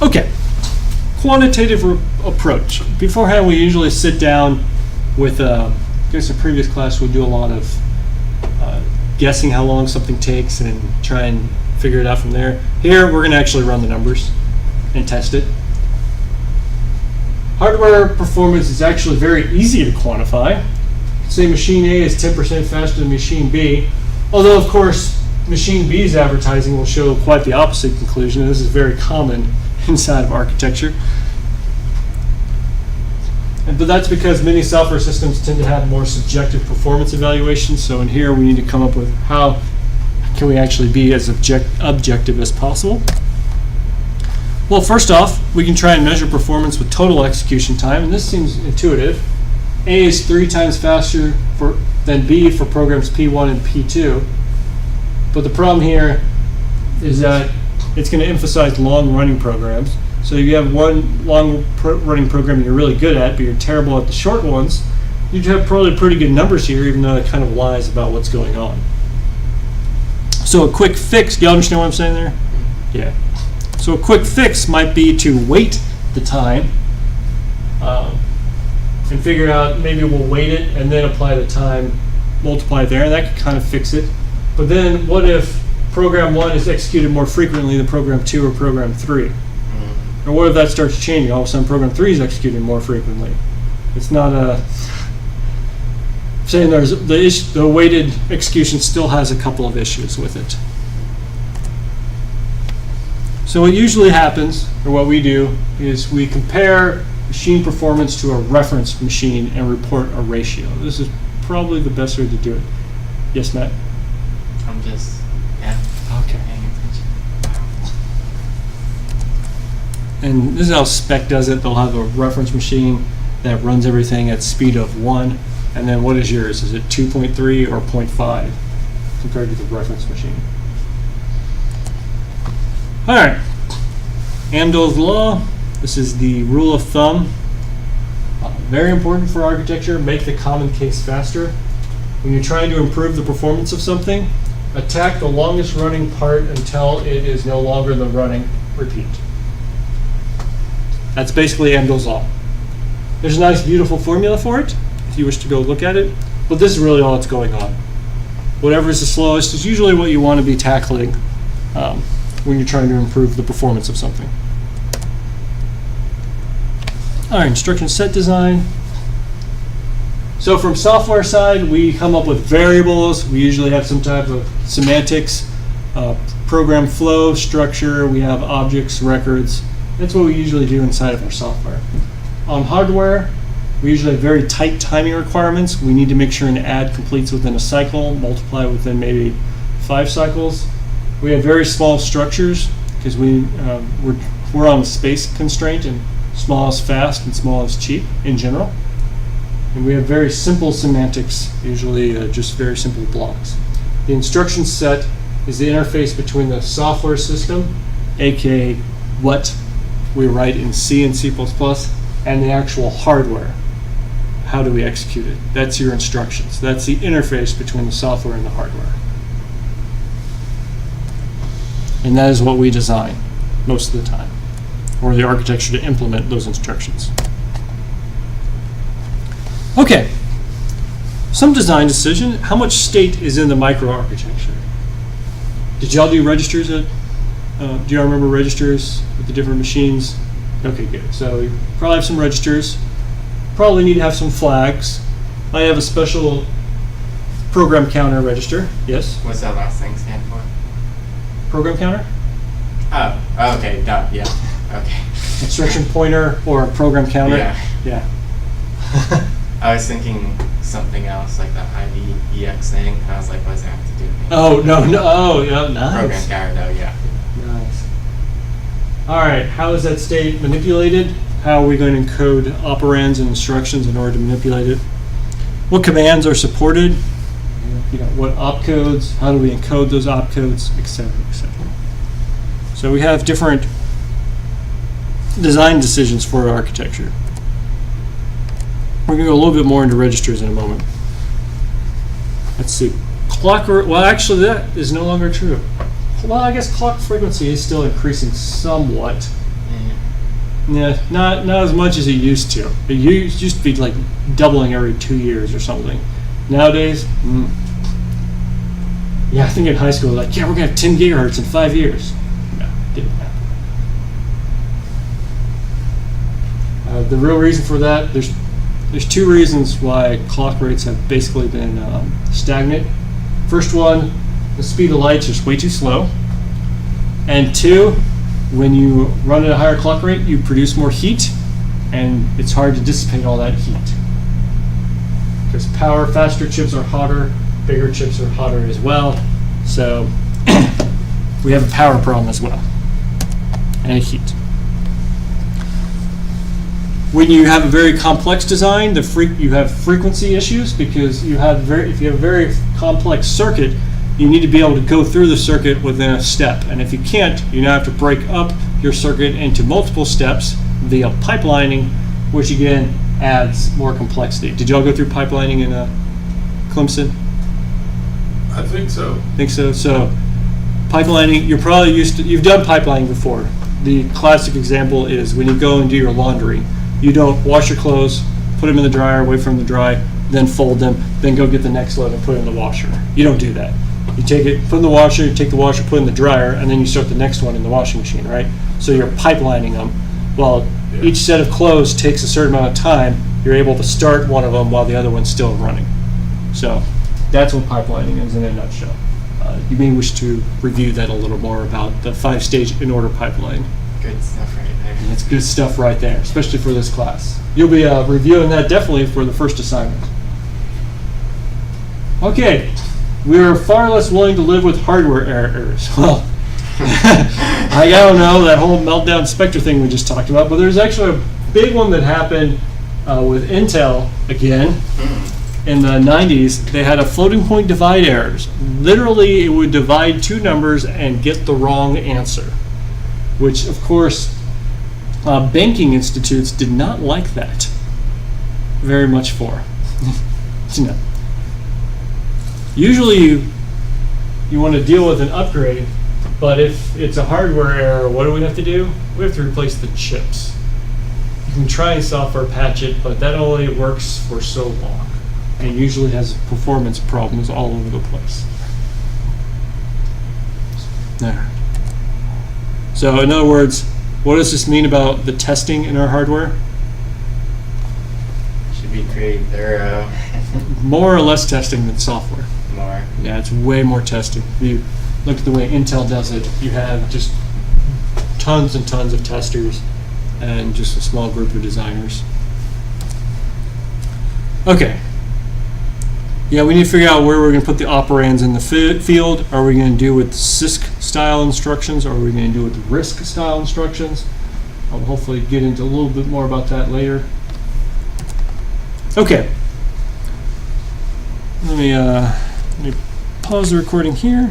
Okay, quantitative approach. Beforehand, we usually sit down with, I guess in previous class, we do a lot of guessing how long something takes and try and figure it out from there. Here, we're going to actually run the numbers and test it. Hardware performance is actually very easy to quantify. Say machine A is 10% faster than machine B, although of course machine B's advertising will show quite the opposite conclusion, and this is very common inside of architecture. But that's because many software systems tend to have more subjective performance evaluations, so in here we need to come up with how can we actually be as objective as possible. Well, first off, we can try and measure performance with total execution time, and this seems intuitive. A is 3 times faster than B for programs P1 and P2. But the problem here is that it's going to emphasize long-running programs. So if you have one long-running program you're really good at, but you're terrible at the short ones, you'd have probably pretty good numbers here, even though it kind of lies about what's going on. So a quick fix, do you understand what I'm saying there? Yeah. So a quick fix might be to weight the time and figure out, maybe we'll weight it and then apply the time, multiply it there, and that could kind of fix it. But then what if program 1 is executed more frequently than program 2 or program 3? Or what if that starts changing? All of a sudden program 3 is executed more frequently. It's not a... saying there's the weighted execution still has a couple of issues with it. So what usually happens, or what we do, is we compare machine performance to a reference machine and report a ratio. This is probably the best way to do it. Yes, Matt? I'm just, yeah. Okay. Paying attention. And this is how spec does it. They'll have a reference machine that runs everything at speed of 1. And then what is yours? Is it 2.3 or 0.5 compared to the reference machine? All right. Amdahl's law. This is the rule of thumb. Very important for architecture. Make the common case faster. When you're trying to improve the performance of something, attack the longest running part until it is no longer the running repeat. That's basically Amdahl's law. There's a nice, beautiful formula for it, if you wish to go look at it, but this is really all that's going on. Whatever is the slowest is usually what you want to be tackling when you're trying to improve the performance of something. All right, instruction set design. So from software side, we come up with variables. We usually have some type of semantics, program flow, structure. We have objects, records. That's what we usually do inside of our software. On hardware, we usually have very tight timing requirements. We need to make sure an add completes within a cycle, multiply within maybe 5 cycles. We have very small structures because we're on a space constraint, and small is fast and small is cheap in general. And we have very simple semantics, usually just very simple blocks. The instruction set is the interface between the software system, aka what we write in C and C++, and the actual hardware. How do we execute it? That's your instructions. That's the interface between the software and the hardware. And that is what we design most of the time, or the architecture to implement those instructions. Okay, some design decision. How much state is in the microarchitecture? Did y'all do registers? Do y'all remember registers with the different machines? Okay, good. So you probably have some registers. Probably need to have some flags. I have a special program counter register. Yes? What's that last thing stand for? Program counter? Oh, okay, duh, yeah. Okay. Instruction pointer or a program counter? Yeah. I was thinking something else, like the IDEX thing. I was like, what does that have to do with me? Oh, no. Oh, yeah, nice. Program counter, though, yeah. Nice. All right, how is that state manipulated? How are we going to encode operands and instructions in order to manipulate it? What commands are supported? What opcodes? How do we encode those opcodes, etc., etc. So we have different design decisions for our architecture. We're going to go a little bit more into registers in a moment. Let's see. Well, actually, that is no longer true. Well, I guess clock frequency is still increasing somewhat. Yeah, not as much as it used to. It used to be like doubling every 2 years or something. Nowadays, yeah, I think in high school, like, yeah, we're gonna have 10 gigahertz in 5 years. No, didn't happen. The real reason for that, there's 2 reasons why clock rates have basically been stagnant. First one, the speed of light's just way too slow. And 2, when you run at a higher clock rate, you produce more heat, and it's hard to dissipate all that heat. Because faster chips are hotter, bigger chips are hotter as well. So we have a power problem as well, and a heat. When you have a very complex design, you have frequency issues because if you have a very complex circuit, you need to be able to go through the circuit within a step. And if you can't, you now have to break up your circuit into multiple steps via pipelining, which again adds more complexity. Did you all go through pipelining in Clemson? I think so. Think so. So pipelining, you're probably you've done pipelining before. The classic example is when you go and do your laundry. You don't wash your clothes, put them in the dryer, wait for them to dry, then fold them, then go get the next load and put it in the washer. You don't do that. You take it, put it in the washer, you take the washer, put it in the dryer, and then you start the next one in the washing machine, right? So you're pipelining them. Well, each set of clothes takes a certain amount of time. You're able to start one of them while the other one's still running. So that's what pipelining is in a nutshell. You may wish to review that a little more about the 5-stage in-order pipeline. Good stuff right there. It's good stuff right there, especially for this class. You'll be reviewing that definitely for the first assignment. Okay, we are far less willing to live with hardware errors. Well, I don't know, that whole meltdown Spectre thing we just talked about, but there's actually a big one that happened with Intel again. In the 90s, they had a floating point divide errors. Literally, it would divide 2 numbers and get the wrong answer, which, of course, banking institutes did not like that very much for. You know. Usually, you want to deal with an upgrade, but if it's a hardware error, what do we have to do? We have to replace the chips. You can try and software patch it, but that only works for so long, and usually has performance problems all over the place. There. So in other words, what does this mean about the testing in our hardware? Should be pretty thorough. More or less testing than software. More. Yeah, it's way more testing. If you look at the way Intel does it, you have just tons and tons of testers and just a small group of designers. Okay. Yeah, we need to figure out where we're going to put the operands in the field. Are we going to do with CISC style instructions, or are we going to do with RISC style instructions? I'll hopefully get into a little bit more about that later. Okay. Let me pause the recording here.